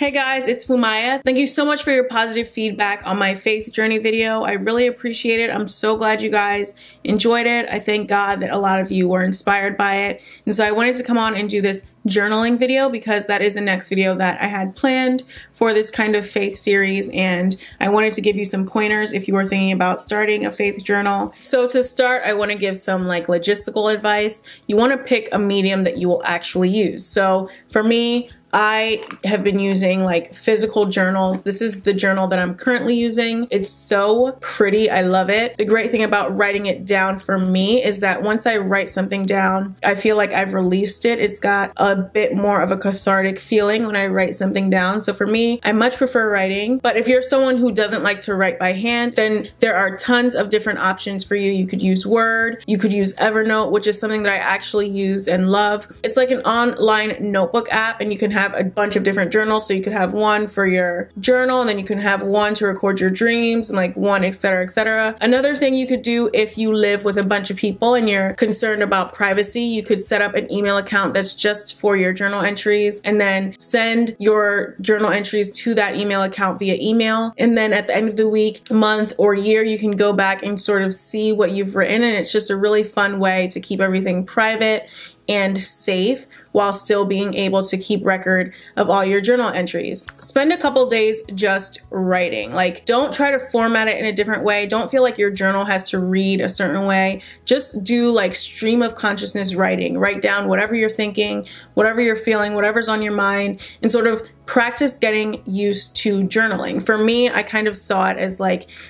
Hey guys, it's Fumaya. Thank you so much for your positive feedback on my faith journey video. I really appreciate it. I'm so glad you guys enjoyed it. I thank God that a lot of you were inspired by it. And so I wanted to come on and do this journaling video because that is the next video that I had planned for this kind of faith series, and I wanted to give you some pointers if you were thinking about starting a faith journal. So to start, I want to give some logistical advice. You want to pick a medium that you will actually use. So for me, I have been using physical journals. This is the journal that I'm currently using. It's so pretty. I love it. The great thing about writing it down for me is that once I write something down, I feel like I've released it. It's got a bit more of a cathartic feeling when I write something down. So for me, I much prefer writing. But if you're someone who doesn't like to write by hand, then there are tons of different options for you. You could use Word. You could use Evernote, which is something that I actually use and love. It's like an online notebook app, and you can have a bunch of different journals. So you could have one for your journal, and then you can have one to record your dreams, and one, etc., etc. Another thing you could do if you live with a bunch of people and you're concerned about privacy, you could set up an email account that's just for your journal entries, and then send your journal entries to that email account via email. And then at the end of the week, month, or year, you can go back and sort of see what you've written. And it's just a really fun way to keep everything private and safe while still being able to keep record of all your journal entries. Spend a couple days just writing. Don't try to format it in a different way. Don't feel like your journal has to read a certain way. Just do stream of consciousness writing. Write down whatever you're thinking, whatever you're feeling, whatever's on your mind, and sort of practice getting used to journaling. For me, I kind of saw it as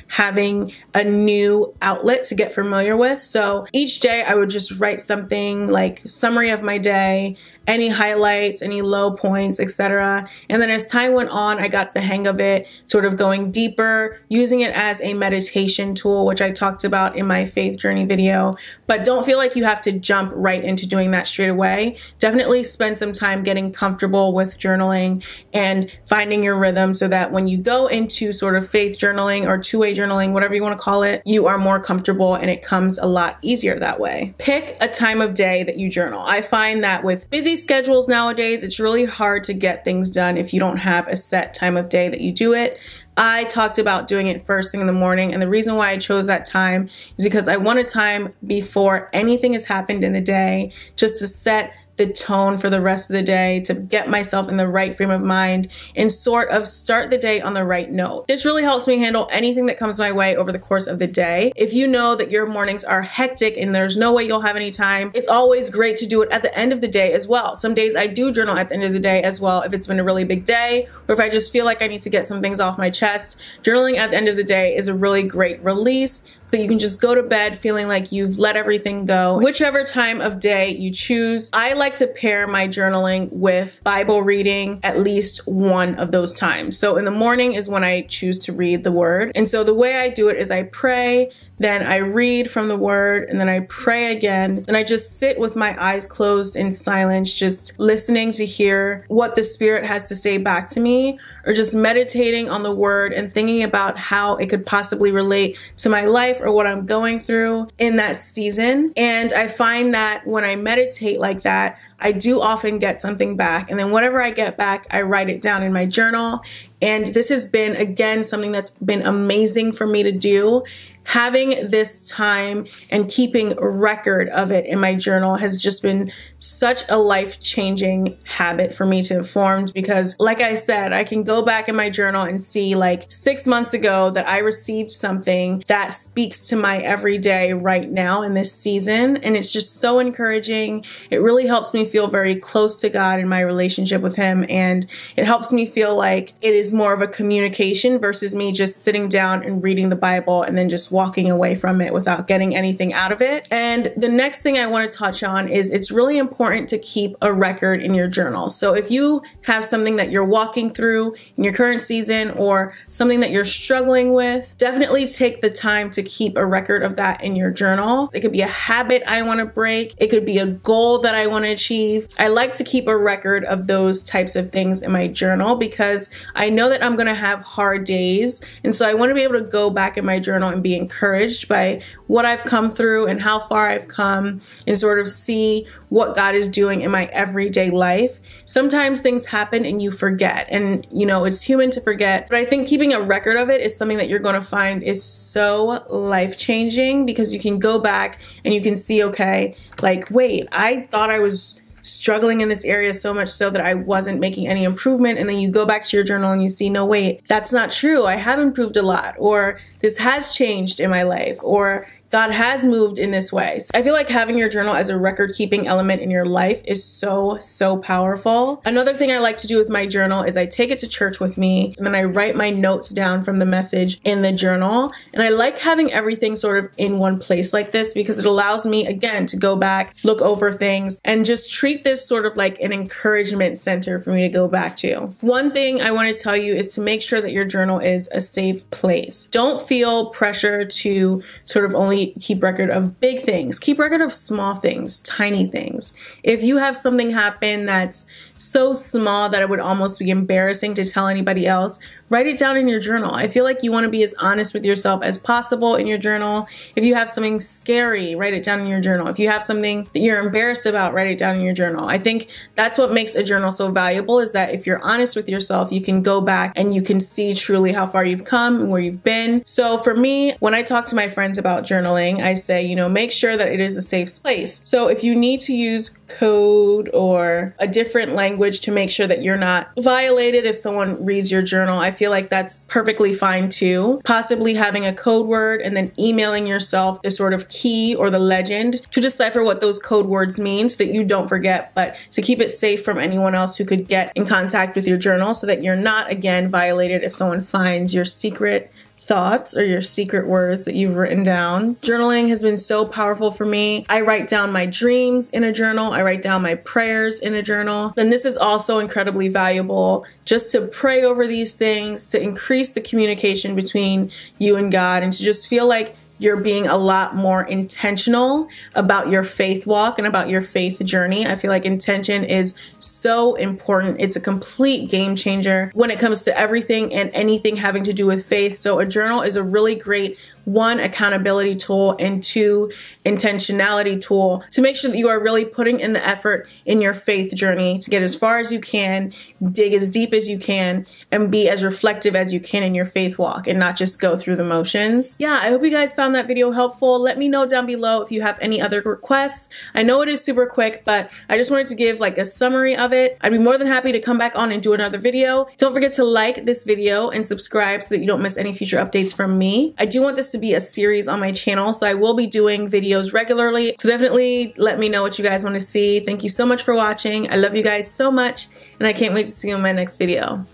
having a new outlet to get familiar with. So each day I would just write something summary of my day, any highlights, any low points, etc. And then as time went on, I got the hang of it, sort of going deeper, using it as a meditation tool, which I talked about in my faith journey video. But don't feel like you have to jump right into doing that straight away. Definitely spend some time getting comfortable with journaling and finding your rhythm so that when you go into sort of faith journaling or two-way journaling, whatever you want to call it, you are more comfortable and it comes a lot easier that way. Pick a time of day that you journal. I find that with busy schedules nowadays, it's really hard to get things done if you don't have a set time of day that you do it. I talked about doing it first thing in the morning, and the reason why I chose that time is because I want a time before anything has happened in the day, just to set the tone for the rest of the day, to get myself in the right frame of mind and sort of start the day on the right note. This really helps me handle anything that comes my way over the course of the day. If you know that your mornings are hectic and there's no way you'll have any time, it's always great to do it at the end of the day as well. Some days I do journal at the end of the day as well if it's been a really big day, or if I just feel like I need to get some things off my chest. Journaling at the end of the day is a really great release, so you can just go to bed feeling like you've let everything go. Whichever time of day you choose, I like to pair my journaling with Bible reading at least one of those times. So in the morning is when I choose to read the Word. And so the way I do it is I pray, then I read from the Word, and then I pray again. Then I just sit with my eyes closed in silence, just listening to hear what the Spirit has to say back to me, or just meditating on the Word and thinking about how it could possibly relate to my life or what I'm going through in that season. And I find that when I meditate like that, I do often get something back. And then whatever I get back, I write it down in my journal. And this has been, again, something that's been amazing for me to do. Having this time and keeping record of it in my journal has just been such a life-changing habit for me to have formed, because like I said, I can go back in my journal and see 6 months ago that I received something that speaks to my everyday right now in this season. And it's just so encouraging. It really helps me feel very close to God in my relationship with Him. And it helps me feel like it is more of a communication versus me just sitting down and reading the Bible and then just walking away from it without getting anything out of it. And the next thing I want to touch on is it's really important to keep a record in your journal. So if you have something that you're walking through in your current season or something that you're struggling with, definitely take the time to keep a record of that in your journal. It could be a habit I want to break. It could be a goal that I want to achieve. I like to keep a record of those types of things in my journal because I know know that I'm gonna have hard days, and so I want to be able to go back in my journal and be encouraged by what I've come through and how far I've come, and sort of see what God is doing in my everyday life. Sometimes things happen and you forget, and you know, it's human to forget, but I think keeping a record of it is something that you're going to find is so life-changing, because you can go back and you can see, okay, like, wait, I thought I was struggling in this area so much so that I wasn't making any improvement, and then you go back to your journal and you see, no, wait, that's not true. I have improved a lot, or this has changed in my life, or God has moved in this way. So I feel like having your journal as a record-keeping element in your life is so, so powerful. Another thing I like to do with my journal is I take it to church with me, and then I write my notes down from the message in the journal. And I like having everything sort of in one place like this, because it allows me, again, to go back, look over things, and just treat this sort of like an encouragement center for me to go back to. One thing I want to tell you is to make sure that your journal is a safe place. Don't feel pressure to sort of only keep record of big things. Keep record of small things, tiny things. If you have something happen that's so small that it would almost be embarrassing to tell anybody else, write it down in your journal. I feel like you want to be as honest with yourself as possible in your journal. If you have something scary, write it down in your journal. If you have something that you're embarrassed about, write it down in your journal. I think that's what makes a journal so valuable, is that if you're honest with yourself, you can go back and you can see truly how far you've come and where you've been. So for me, when I talk to my friends about journaling, I say, you know, make sure that it is a safe place. So if you need to use code or a different language to make sure that you're not violated if someone reads your journal, I feel like that's perfectly fine too. Possibly having a code word and then emailing yourself the sort of key or the legend to decipher what those code words mean, so that you don't forget, but to keep it safe from anyone else who could get in contact with your journal, so that you're not, again, violated if someone finds your secret thoughts or your secret words that you've written down. Journaling has been so powerful for me. I write down my dreams in a journal. I write down my prayers in a journal. And this is also incredibly valuable, just to pray over these things, to increase the communication between you and God, and to just feel like you're being a lot more intentional about your faith walk and about your faith journey. I feel like intention is so important. It's a complete game changer when it comes to everything and anything having to do with faith. So a journal is a really great, one, accountability tool, and two, intentionality tool to make sure that you are really putting in the effort in your faith journey to get as far as you can, dig as deep as you can, and be as reflective as you can in your faith walk, and not just go through the motions. Yeah, I hope you guys found that video helpful. Let me know down below if you have any other requests. I know it is super quick, but I just wanted to give like a summary of it. I'd be more than happy to come back on and do another video. Don't forget to like this video and subscribe so that you don't miss any future updates from me. I do want this to be a series on my channel, so I will be doing videos regularly. So definitely let me know what you guys want to see. Thank you so much for watching. I love you guys so much, and I can't wait to see you in my next video.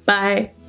Bye.